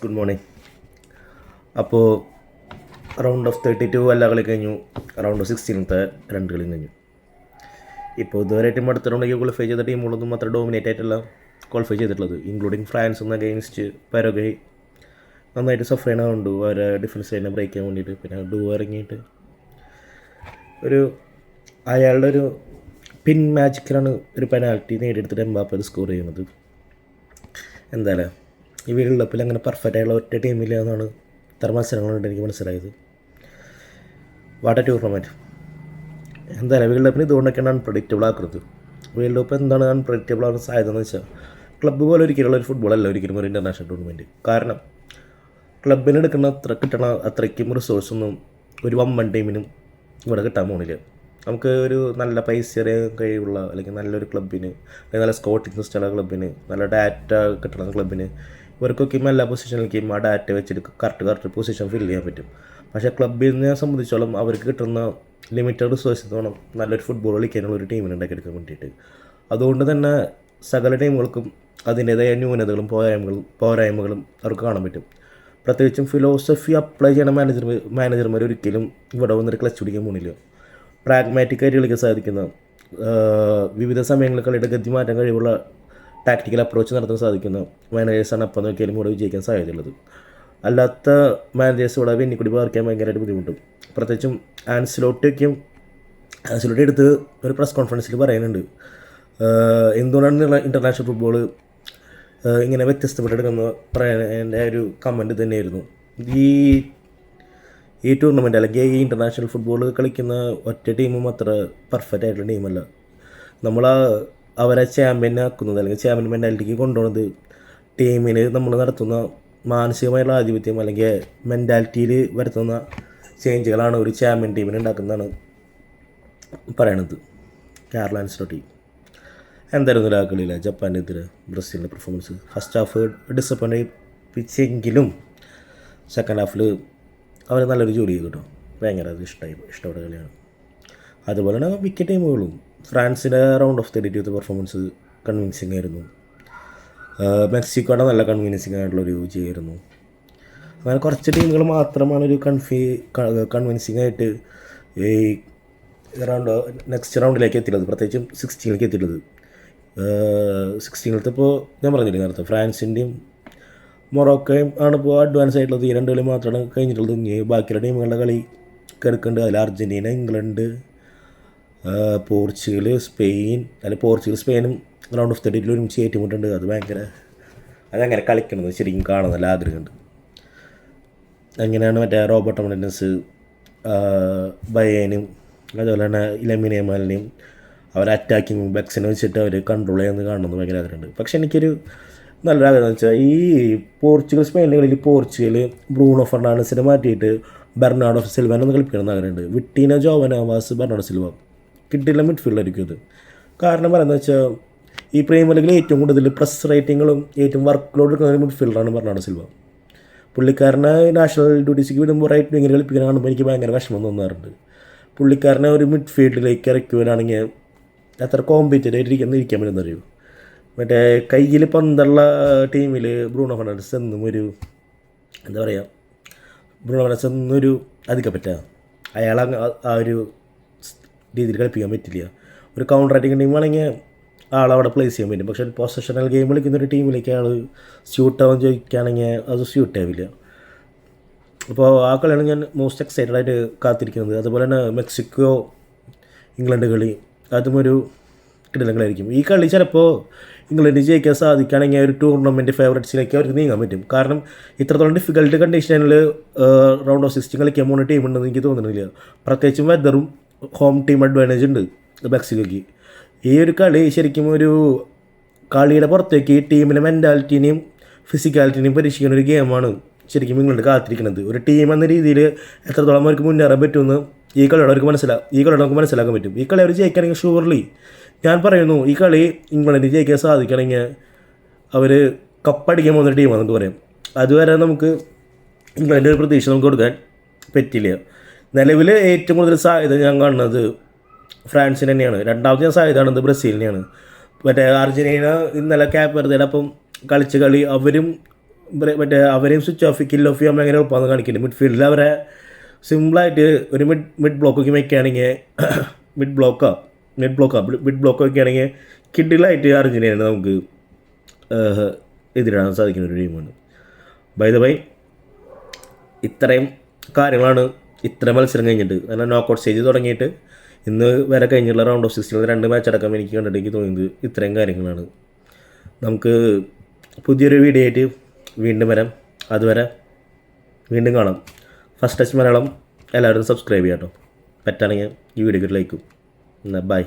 Good morning. അപ്പോൾ round of 32 എല്ലാ കളി കഴിഞ്ഞു. റൗണ്ട് ഓഫ് 16ത്തെ 2 കളി കഴിഞ്ഞു. ഇപ്പോൾ ഇതുവരെ ടീം അടുത്ത റൗണ്ടിലേക്ക് ക്വാളിഫൈ ചെയ്ത ടീമുകളൊന്നും അത്ര ഡോമിനേറ്റ് ആയിട്ടല്ല ക്വാളിഫൈ ചെയ്തിട്ടുള്ളത്, ഇൻക്ലൂഡിങ് ഫ്രാൻസ് എന്ന അഗെയിൻസ്റ്റ് പരഗ്വേ നന്നായിട്ട് സഫർ ചെയ്യണമുണ്ട് അവരെ ഡിഫൻസ് ലൈനെ ബ്രേക്ക് ചെയ്യാൻ വേണ്ടിയിട്ട്. പിന്നെ ഡൂ ഇറങ്ങിയിട്ട് അയാളുടെ ഒരു പിൻ മാജിക്കിലാണ് ഒരു പെനാൽറ്റി നേടിയെടുത്തിട്ട് എംബാപ്പെ സ്കോർ ചെയ്യുന്നത്. എന്തായാലും ഈ വേൾഡ് കപ്പിൽ അങ്ങനെ പെർഫെക്റ്റ് ആയിട്ടുള്ള ഒറ്റ ടീമില്ല എന്നാണ് ഇത്ര മത്സരങ്ങളുണ്ട് എനിക്ക് മനസ്സിലായത്. What A tournament. എന്തായാലും വേൾഡ് കപ്പിന് ഇതുകൊണ്ടൊക്കെയാണ് അൺപ്രഡിക്റ്റബിൾ ആക്കുന്നത്. വേൾഡ് കപ്പ് എന്താണ് അൺപ്രഡിക്റ്റബിൾ ആകുന്ന സാധ്യത എന്ന് വെച്ചാൽ, ക്ലബ്ബ് പോലെ ഒരിക്കലുള്ള ഒരു ഫുട്ബോളല്ല ഒരിക്കലും ഒരു ഇൻ്റർനാഷണൽ ടൂർണമെൻറ്റ്. കാരണം ക്ലബിന് കിട്ടണ അത്രയ്ക്കും റിസോഴ്സൊന്നും ഒരു വമ്പൻ ടീമിനും ഇവിടെ കിട്ടാൻ പോകുന്നില്ല. നമുക്ക് ഒരു നല്ല പൈസ കഴിവുള്ള അല്ലെങ്കിൽ നല്ലൊരു ക്ലബിന്, അല്ലെങ്കിൽ നല്ല സ്കോട്ടിംഗ് സിസ്റ്റമുള്ള ക്ലബിന്, നല്ല ഡാറ്റ കിട്ടുന്ന ക്ലബിന് ഇവർക്കൊക്കെ എല്ലാ പൊസിഷനിലേക്കും ആ ഡാറ്റ വെച്ചിട്ട് കറക്റ്റ് പൊസിഷൻ ഫില്ല് ചെയ്യാൻ പറ്റും. പക്ഷേ ക്ലബിനെ സംബന്ധിച്ചോളം അവർക്ക് കിട്ടുന്ന ലിമിറ്റഡ് റിസോഴ്സസ് വേണം നല്ലൊരു ഫുട്ബോൾ കളിക്കാനുള്ള ഒരു ടീമിനെ ഉണ്ടാക്കിയെടുക്കാൻ വേണ്ടിയിട്ട്. അതുകൊണ്ട് തന്നെ സകല ടീമുകൾക്കും അതിൻ്റേതായ ന്യൂനതകളും പോരായ്മകളും അവർക്ക് കാണാൻ പറ്റും. പ്രത്യേകിച്ചും ഫിലോസഫി അപ്ലൈ ചെയ്യണ മാനേജർമാർ ഒരിക്കലും ഇവിടെ വന്നൊരു ക്ലച്ച് പിടിക്കാൻ പോകുന്നില്ല. പ്രാഗ്മാറ്റിക്കായിട്ട് കളിക്കാൻ സാധിക്കുന്ന, വിവിധ സമയങ്ങളിൽ കളിയുടെ ഗതി മാറ്റാൻ കഴിവുള്ള ടാക്ടിക്കൽ അപ്രോച്ച് നടത്താൻ സാധിക്കുന്ന മാനേജേഴ്സാണ് അപ്പം നോക്കിയാലും ഇവിടെ വിജയിക്കാൻ സാധ്യതയുള്ളത്. അല്ലാത്ത മാനേജേഴ്സ് ഇവിടെ വെന്നിക്കൂടി പാർക്കാൻ ഭയങ്കരമായിട്ട് ബുദ്ധിമുട്ടും. പ്രത്യേകിച്ചും ആൻസിലോട്ടി എടുത്ത് ഒരു പ്രസ് കോൺഫറൻസിൽ പറയുന്നുണ്ട് എന്തുകൊണ്ടാണ് ഇൻ്റർനാഷണൽ ഫുട്ബോൾ ഇങ്ങനെ വ്യത്യസ്തപ്പെട്ടെടുക്കുന്ന എൻ്റെ ഒരു കമൻറ്റ് തന്നെയായിരുന്നു. ഈ ടൂർണമെൻറ്റ് അല്ലെങ്കിൽ ഈ ഇൻ്റർനാഷണൽ ഫുട്ബോൾ കളിക്കുന്ന ഒറ്റ ടീമും അത്ര പെർഫെക്റ്റ് ആയിട്ടുള്ള ടീമല്ല. നമ്മൾ അവരെ ചാമ്പ്യനെ ആക്കുന്നത് അല്ലെങ്കിൽ ചാമ്പ്യൻ മെൻറ്റാലിറ്റിക്ക് കൊണ്ടുപോകുന്നത് ടീമിന് നമ്മൾ നടത്തുന്ന മാനസികമായുള്ള ആധിപത്യം അല്ലെങ്കിൽ മെൻറ്റാലിറ്റിയിൽ വരുത്തുന്ന ചേഞ്ചുകളാണ് ഒരു ചാമ്പ്യൻ ടീമിന് ഉണ്ടാക്കുന്നതാണ് പറയണത് കാർലോ ആൻസെലോട്ടി. എന്തായിരുന്നു ആ കളിയില്ല ജപ്പാനെതിരെ ബ്രസീലിൻ്റെ പെർഫോമൻസ്. ഫസ്റ്റ് ഹാഫ് ഡിസപ്പോയിൻറ്റിപ്പിച്ചെങ്കിലും സെക്കൻഡ് ഹാഫിൽ അവർ നല്ലൊരു ജോലി ചെയ്തു കേട്ടോ. ഭയങ്കര ഇഷ്ടപ്പെട്ട കളിയാണ്. അതുപോലെ തന്നെ മിക്ക ടീമുകളും ഫ്രാൻസിൻ്റെ റൗണ്ട് ഓഫ് 32 പെർഫോമൻസ് കൺവിൻസിങ് ആയിരുന്നു. മെക്സിക്കോയുടെ നല്ല കൺവിൻസിങ് ആയിട്ടുള്ളൊരു വിജയമായിരുന്നു. അങ്ങനെ കുറച്ച് ടീമുകൾ മാത്രമാണ് ഒരു കൺവിൻസിങ് ആയിട്ട് ഈ നെക്സ്റ്റ് റൗണ്ടിലേക്ക് എത്തിയുള്ളത്, പ്രത്യേകിച്ചും 16ലേക്ക് എത്തിയിട്ടുള്ളത്. 16th ഇപ്പോൾ ഞാൻ പറഞ്ഞില്ലേ നേരത്തെ, ഫ്രാൻസിൻ്റെയും മൊറോക്കോയും ആണ് ഇപ്പോൾ അഡ്വാൻസ് ആയിട്ടുള്ളത്. ഈ 2 കളി മാത്രമാണ് കഴിഞ്ഞിട്ടുള്ളത്. ഇനി ബാക്കിയുള്ള ടീമുകളുടെ കളി കിടക്കുന്നുണ്ട്. അതിൽ അർജൻറ്റീന, ഇംഗ്ലണ്ട്, പോർച്ചുഗൽ, സ്പെയിൻ. അല്ലെങ്കിൽ പോർച്ചുഗൽ സ്പെയിനും റൗണ്ട് ഓഫ് 32 ഒരുമിച്ച് ഏറ്റുമുട്ടുണ്ട്. അതങ്ങനെ കളിക്കണമെന്ന് ശരിക്കും കാണാൻ നല്ല ആഗ്രഹമുണ്ട്. അങ്ങനെയാണ് മറ്റേ റോബർട്ടോ മാർട്ടിനസ്, ബയേനും അതുപോലെ തന്നെ ലമിൻ യമാലിനെയും അവർ അറ്റാക്കിങ് ബെക്സിനെ വെച്ചിട്ട് അവർ കൺട്രോൾ ചെയ്യാമെന്ന് കാണണമെന്ന് ഭയങ്കര ആഗ്രഹമുണ്ട്. പക്ഷേ എനിക്കൊരു നല്ലൊരു ആഗ്രഹം എന്ന് വെച്ചാൽ, ഈ പോർച്ചുഗൽ സ്പെയിനിലെ കളിയിൽ പോർച്ചുഗൽ ബ്രൂണോ ഫെർണാണ്ടസിനെ മാറ്റിയിട്ട് ബെർണാഡോ സിൽവാനെ ഒന്ന് കളിപ്പിക്കണമെന്ന് ആഗ്രഹമുണ്ട്. വിട്ടീന, ജോവൻ ആവാസ്, ബെർണാഡോ സിൽവ കിട്ടില്ല മിഡ്ഫീൽഡായിരിക്കും ഇത്. കാരണം പറയുന്നത് വെച്ചാൽ, ഈ പ്രീമിയർ ലീഗിൽ ഏറ്റവും കൂടുതൽ പ്രസ് റേറ്റിങ്ങുകളും ഏറ്റവും വർക്ക് ലോഡ് എടുക്കുന്ന ഒരു മിഡ്ഫീൽഡറാണ് ബെർണാഡോ സിൽവ. പുള്ളിക്കാരനെ നാഷണൽ ഡ്യൂട്ടീസിക്ക് വിടുമ്പോൾ റൈറ്റ് വിങ്ങിൽ കളിപ്പിക്കാൻ കാണുമ്പോൾ എനിക്ക് ഭയങ്കര വിഷമം തോന്നാറുണ്ട്. പുള്ളിക്കാരനെ ഒരു മിഡ്ഫീൽഡിലേക്ക് ഇറക്കുവാനാണെങ്കിൽ എത്ര കോമ്പറ്റീവ് ആയിട്ട് ഇരിക്കാൻ പറ്റുന്നറിയോ. മറ്റേ കയ്യിൽ പന്തുള്ള ടീമിൽ ബ്രൂണോ ഫെർണാണ്ടസ് എന്നും ഒരു എന്താ പറയുക, ബ്രൂണോ ഫെർണാണ്ടസ് എന്നൊരു അധികപ്പറ്റ അയാൾ ആ ഒരു രീതിയിൽ കളിപ്പിക്കാൻ പറ്റില്ല. ഒരു കൗണ്ടർ അറ്റാക്കിംഗ് ടീമാണെങ്കിൽ ആളവിടെ പ്ലേസ് ചെയ്യാൻ പറ്റും. പക്ഷേ പൊസഷണൽ ഗെയിം കളിക്കുന്നൊരു ടീമിലേക്ക് ആൾ സ്യൂട്ടാവാൻ ചോദിക്കുകയാണെങ്കിൽ അത് സ്യൂട്ടാവില്ല. അപ്പോൾ ആ കളിയാണ് ഞാൻ മോസ്റ്റ് എക്സൈറ്റഡ് ആയിട്ട് കാത്തിരിക്കുന്നത്. അതുപോലെ തന്നെ മെക്സിക്കോ ഇംഗ്ലണ്ട് കളി, അതും ഒരു കിടലങ്ങളായിരിക്കും. ഈ കളി ചിലപ്പോൾ ഇംഗ്ലണ്ടിന് ജയിക്കാൻ സാധിക്കുകയാണെങ്കിൽ ഒരു ടൂർണമെൻറ്റ് ഫേവറേറ്റ്സിലേക്ക് അവർക്ക് നീങ്ങാൻ പറ്റും. കാരണം ഇത്രത്തോളം ഡിഫിക്കൽട്ട് കണ്ടീഷനിൽ റൗണ്ട് ഓഫ് 16 കളിക്കാൻ പോകുന്ന ടീമുണ്ടെന്ന് എനിക്ക് തോന്നുന്നില്ല. പ്രത്യേകിച്ചും വെതറും ഹോം ടീം അഡ്വാൻറ്റേജ് ഉണ്ട് മെക്സിക്കോയ്ക്ക്. ഈ ഒരു കളി ശരിക്കും ഒരു കളിയുടെ പുറത്തേക്ക് ടീമിൻ്റെ മെൻറ്റാലിറ്റിനെയും ഫിസിക്കാലിറ്റിനെയും പരീക്ഷിക്കുന്ന ഒരു ഗെയിമാണ് ശരിക്കും ഇംഗ്ലണ്ട് കാത്തിരിക്കുന്നത്. ഒരു ടീം എന്ന രീതിയിൽ എത്രത്തോളം അവർക്ക് മുന്നേറാൻ പറ്റുമെന്ന് ഈ കളിയോട് നമുക്ക് മനസ്സിലാക്കാൻ പറ്റും. ഈ കളി അവർ ജയിക്കുകയാണെങ്കിൽ ഷുവർലി ഞാൻ പറയുന്നു, ഈ കളി ഇംഗ്ലണ്ടിന് ജയിക്കാൻ സാധിക്കുകയാണെങ്കിൽ അവർ കപ്പടിക്കാൻ പോകുന്നൊരു ടീമാണെന്ന് പറയാം. അതുവരെ നമുക്ക് ഇംഗ്ലണ്ടിൻ്റെ ഒരു പ്രതീക്ഷ നമുക്ക് കൊടുക്കാൻ പറ്റില്ല. നിലവിൽ ഏറ്റവും കൂടുതൽ സാധ്യത ഞാൻ കാണുന്നത് ഫ്രാൻസിന് തന്നെയാണ്. രണ്ടാമത്തെ ഞാൻ സാധ്യത കാണുന്നത് ബ്രസീലിനെയാണ്. മറ്റേ അർജൻറ്റീന ഇന്നലെ ക്യാപ്പ് വെറുതെ അപ്പം കളിച്ച കളി അവരും മറ്റേ അവരെയും സ്വിച്ച് ഓഫ് കിൽ ഓഫ് ചെയ്യാൻ ഭയങ്കര എളുപ്പമാണെന്ന് കാണിക്കുന്നുണ്ട്. മിഡ്ഫീൽഡിൽ അവരെ സിമ്പിളായിട്ട് ഒരു മിഡ് ബ്ലോക്കൊക്കെ വയ്ക്കുകയാണെങ്കിൽ മിഡ് ബ്ലോക്ക് വയ്ക്കുകയാണെങ്കിൽ കിഡിലായിട്ട് അർജൻറ്റീനയാണ് നമുക്ക് എതിരിടാൻ സാധിക്കുന്ന ഒരു ടീമാണ്. ബൈ ദ ബൈ, ഇത്രയും കാര്യങ്ങളാണ് ഇത്ര മത്സരം കഴിഞ്ഞിട്ട്, കാരണം നോക്കൗട്ട് സ്റ്റേജ് തുടങ്ങിയിട്ട് ഇന്ന് വരെ കഴിഞ്ഞിട്ടുള്ള റൗണ്ട് ഓഫ് 16 2 മാച്ച് അടക്കം എനിക്ക് കണ്ടിട്ട് എനിക്ക് തോന്നുന്നത് ഇത്രയും കാര്യങ്ങളാണ്. നമുക്ക് പുതിയൊരു വീഡിയോ ആയിട്ട് വീണ്ടും വരാം. അതുവരെ വീണ്ടും കാണാം. ഫസ്റ്റ് ടച്ച് മലയാളം എല്ലാവരും സബ്സ്ക്രൈബ് ചെയ്യാം കേട്ടോ. പറ്റുകയാണെങ്കിൽ ഈ വീഡിയോക്ക് ലൈക്കും. എന്നാൽ ബൈ.